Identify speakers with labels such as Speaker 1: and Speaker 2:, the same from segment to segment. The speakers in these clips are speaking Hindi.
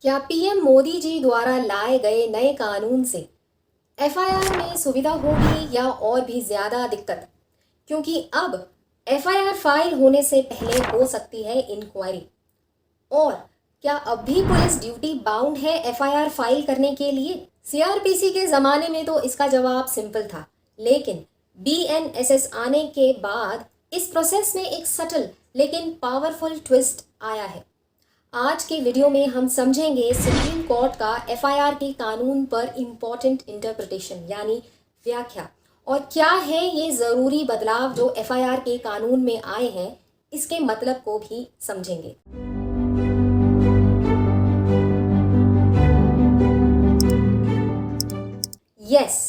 Speaker 1: क्या पीएम मोदी जी द्वारा लाए गए नए कानून से एफआईआर में सुविधा होगी या और भी ज़्यादा दिक्कत? क्योंकि अब एफआईआर फाइल होने से पहले हो सकती है इंक्वायरी। और क्या अब भी पुलिस ड्यूटी बाउंड है एफआईआर फाइल करने के लिए? सीआरपीसी के ज़माने में तो इसका जवाब सिंपल था, लेकिन बीएनएसएस आने के बाद इस प्रोसेस में एक सटल लेकिन पावरफुल ट्विस्ट आया है। आज के वीडियो में हम समझेंगे सुप्रीम कोर्ट का एफआईआर के कानून पर इम्पोर्टेंट इंटरप्रिटेशन यानी व्याख्या, और क्या है ये ज़रूरी बदलाव जो एफआईआर के कानून में आए हैं, इसके मतलब को भी समझेंगे। यस,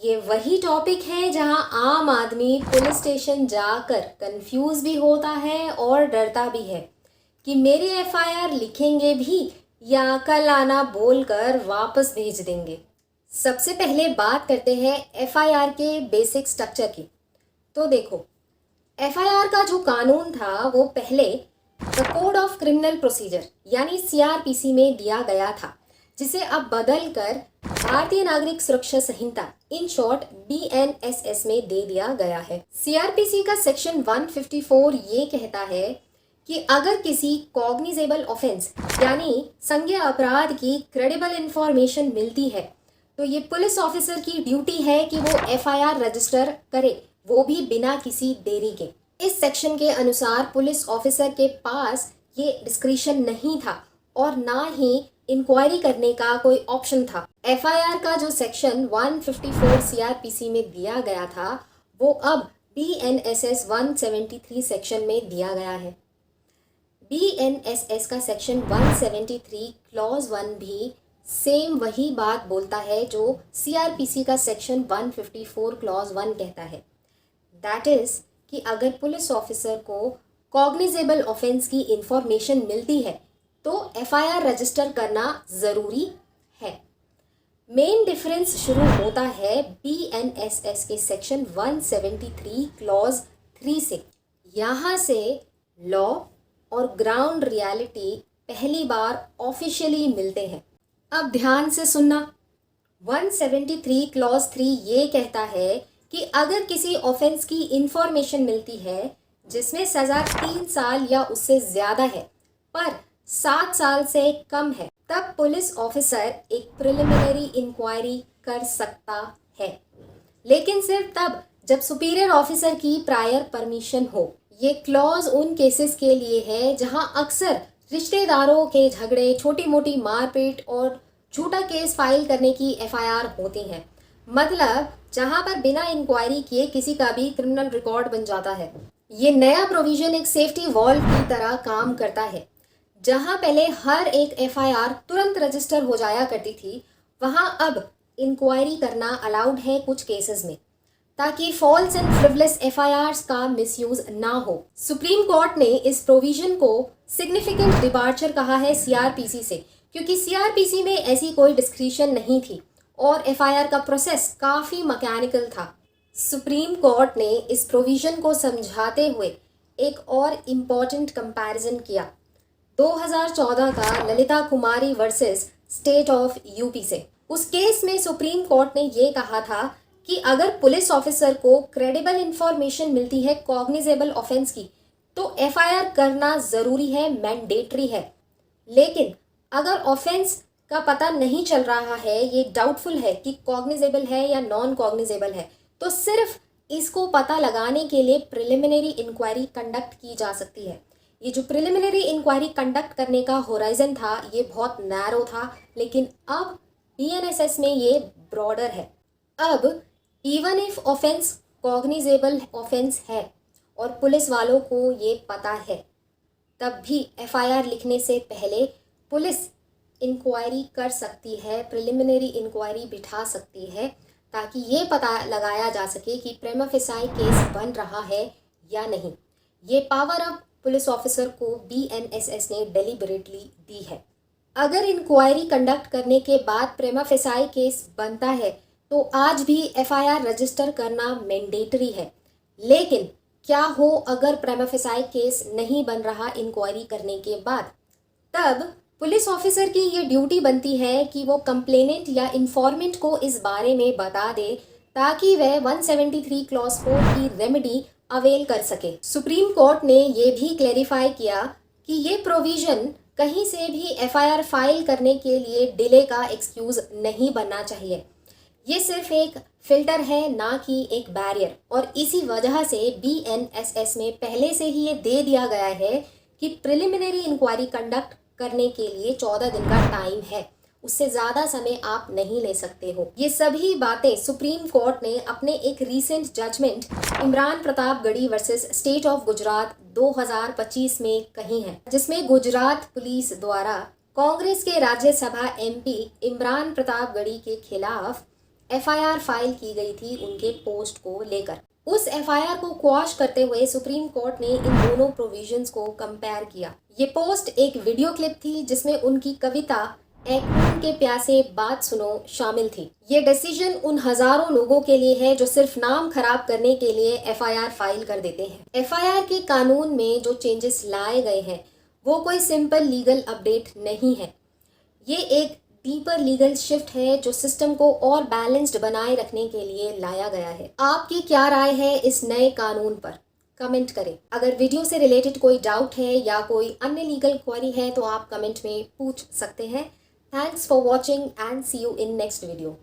Speaker 1: ये वही टॉपिक है जहां आम आदमी पुलिस स्टेशन जाकर कंफ्यूज भी होता है और डरता भी है कि मेरी एफआईआर लिखेंगे भी या कल आना बोलकर वापस भेज देंगे। सबसे पहले बात करते हैं एफआईआर के बेसिक स्ट्रक्चर की। तो देखो, एफआईआर का जो कानून था वो पहले the code of criminal procedure यानी सीआरपीसी में दिया गया था, जिसे अब बदल कर भारतीय नागरिक सुरक्षा संहिता इन शॉर्ट बीएनएसएस में दे दिया गया है। सीआरपीसी का सेक्शन 154 ये कहता है कि अगर किसी कॉग्निजेबल ऑफेंस यानी संज्ञेय अपराध की क्रेडिबल इंफॉर्मेशन मिलती है तो ये पुलिस ऑफिसर की ड्यूटी है कि वो एफआईआर रजिस्टर करे, वो भी बिना किसी देरी के। इस सेक्शन के अनुसार पुलिस ऑफिसर के पास ये डिस्क्रिशन नहीं था और ना ही इंक्वायरी करने का कोई ऑप्शन था। एफआईआर का जो सेक्शन 154 सीआरपीसी में दिया गया था वो अब बीएनएसएस 173 सेक्शन में दिया गया है। बीएनएसएस का सेक्शन 173 क्लॉज 1 भी सेम वही बात बोलता है जो सीआरपीसी का सेक्शन 154 क्लॉज 1 कहता है। दैट इज कि अगर पुलिस ऑफिसर को कॉग्निजेबल ऑफेंस की इंफॉर्मेशन मिलती है तो एफआईआर रजिस्टर करना ज़रूरी है। मेन डिफरेंस शुरू होता है बीएनएसएस के सेक्शन 173 क्लॉज 3 से। यहाँ से लॉ और ग्राउंड रियलिटी पहली बार ऑफिशियली मिलते हैं। अब ध्यान से सुनना, 173 क्लॉज 3 ये कहता है कि अगर किसी ऑफेंस की इंफॉर्मेशन मिलती है जिसमें सज़ा 3 साल या उससे ज़्यादा है पर 7 साल से कम है, तब पुलिस ऑफिसर एक प्रिलिमिनरी इंक्वायरी कर सकता है, लेकिन सिर्फ तब जब सुपीरियर ऑफिसर की प्रायर परमिशन हो। ये क्लॉज उन केसेस के लिए है जहां अक्सर रिश्तेदारों के झगड़े, छोटी मोटी मारपीट और झूठा केस फाइल करने की एफआईआर होती हैं। मतलब जहां पर बिना इंक्वायरी किए किसी का भी क्रिमिनल रिकॉर्ड बन जाता है। ये नया प्रोविजन एक सेफ्टी वॉल्व की तरह काम करता है। जहां पहले हर एक एफआईआर तुरंत रजिस्टर हो जाया करती थी, वहां अब इंक्वायरी करना अलाउड है कुछ केसेस में, ताकि फॉल्स एंड फ्रिवलेस एफआईआर्स का मिसयूज ना हो। सुप्रीम कोर्ट ने इस प्रोविजन को सिग्निफिकेंट डिपार्चर कहा है सीआरपीसी से, क्योंकि सीआरपीसी में ऐसी कोई डिस्क्रिशन नहीं थी और एफआईआर का प्रोसेस काफ़ी मैकेनिकल था। सुप्रीम कोर्ट ने इस प्रोविजन को समझाते हुए एक और इम्पॉर्टेंट कंपैरिजन किया 2014 का ललिता कुमारी वर्सेस स्टेट ऑफ यूपी से। उस केस में सुप्रीम कोर्ट ने ये कहा था कि अगर पुलिस ऑफिसर को क्रेडिबल इंफॉर्मेशन मिलती है कॉग्निजेबल ऑफेंस की तो एफआईआर करना ज़रूरी है, मैंडेटरी है। लेकिन अगर ऑफेंस का पता नहीं चल रहा है, ये डाउटफुल है कि कॉग्निजेबल है या नॉन कॉग्निजेबल है, तो सिर्फ इसको पता लगाने के लिए प्रिलिमिनरी इंक्वायरी कंडक्ट की जा सकती है। ये जो प्रिलिमिनरी इंक्वायरी कंडक्ट करने का होराइजन था ये बहुत नैरो था, लेकिन अब बीएनएसएस में ये ब्रॉडर है। अब even if offence cognizable offence है और पुलिस वालों को ये पता है, तब भी एफआईआर लिखने से पहले पुलिस इंक्वायरी कर सकती है, प्रिलिमिनरी इंक्वायरी बिठा सकती है, ताकि ये पता लगाया जा सके कि प्रेमा फेसाई केस बन रहा है या नहीं। ये पावर अब पुलिस ऑफिसर को बीएनएसएस ने डेलिबरेटली दी है। अगर इंक्वायरी कंडक्ट करने के बाद प्रेमा फेसाई केस बनता है तो आज भी एफआईआर रजिस्टर करना मैंडेटरी है। लेकिन क्या हो अगर प्रेमा फेसाई केस नहीं बन रहा इंक्वायरी करने के बाद? तब पुलिस ऑफिसर की ये ड्यूटी बनती है कि वो कंप्लेनेंट या इंफॉर्मेंट को इस बारे में बता दे ताकि वह 173 क्लॉज 4 की रेमेडी अवेल कर सके। सुप्रीम कोर्ट ने ये भी क्लैरिफाई किया कि ये प्रोविजन कहीं से भी एफआईआर फाइल करने के लिए डिले का एक्सक्यूज नहीं बनना चाहिए। ये सिर्फ एक फिल्टर है, ना कि एक बैरियर, और इसी वजह से बीएनएसएस में पहले से ही ये दे दिया गया है कि प्रिलिमिनरी इंक्वायरी कंडक्ट करने के लिए 14 दिन का टाइम है, उससे ज़्यादा समय आप नहीं ले सकते हो। ये सभी बातें सुप्रीम कोर्ट ने अपने एक recent judgement Imran Pratapgarhi versus state of Gujarat 2025 में कही है, जिसमें गुजरात पुलिस द्वारा कांग्रेस के राज्यसभा एमपी इमरान प्रतापगढ़ी के खिलाफ एफआईआर फाइल की गई थी उनके पोस्ट को लेकर। उस एफआईआर को क्वाश करते हुए सुप्रीम कोर्ट ने इन दोनों प्रोविजंस को कंपेयर किया। ये पोस्ट एक वीडियो क्लिप थी जिसमें उनकी कविता एक खून के प्यासे बात सुनो शामिल थी। ये डिसीजन उन हजारों लोगों के लिए है जो सिर्फ नाम खराब करने के लिए एफआईआर फाइल कर देते हैं। एफआईआर के कानून में जो चेंजेस लाए गए हैं वो कोई सिंपल लीगल अपडेट नहीं है, ये एक डीपर लीगल शिफ्ट है जो सिस्टम को और बैलेंस्ड बनाए रखने के लिए लाया गया है। आपकी क्या राय है इस नए कानून पर? कमेंट करें। अगर वीडियो से रिलेटेड कोई डाउट है या कोई अन्य लीगल क्वेरी है तो आप कमेंट में पूछ सकते हैं। Thanks for watching and see you in next video.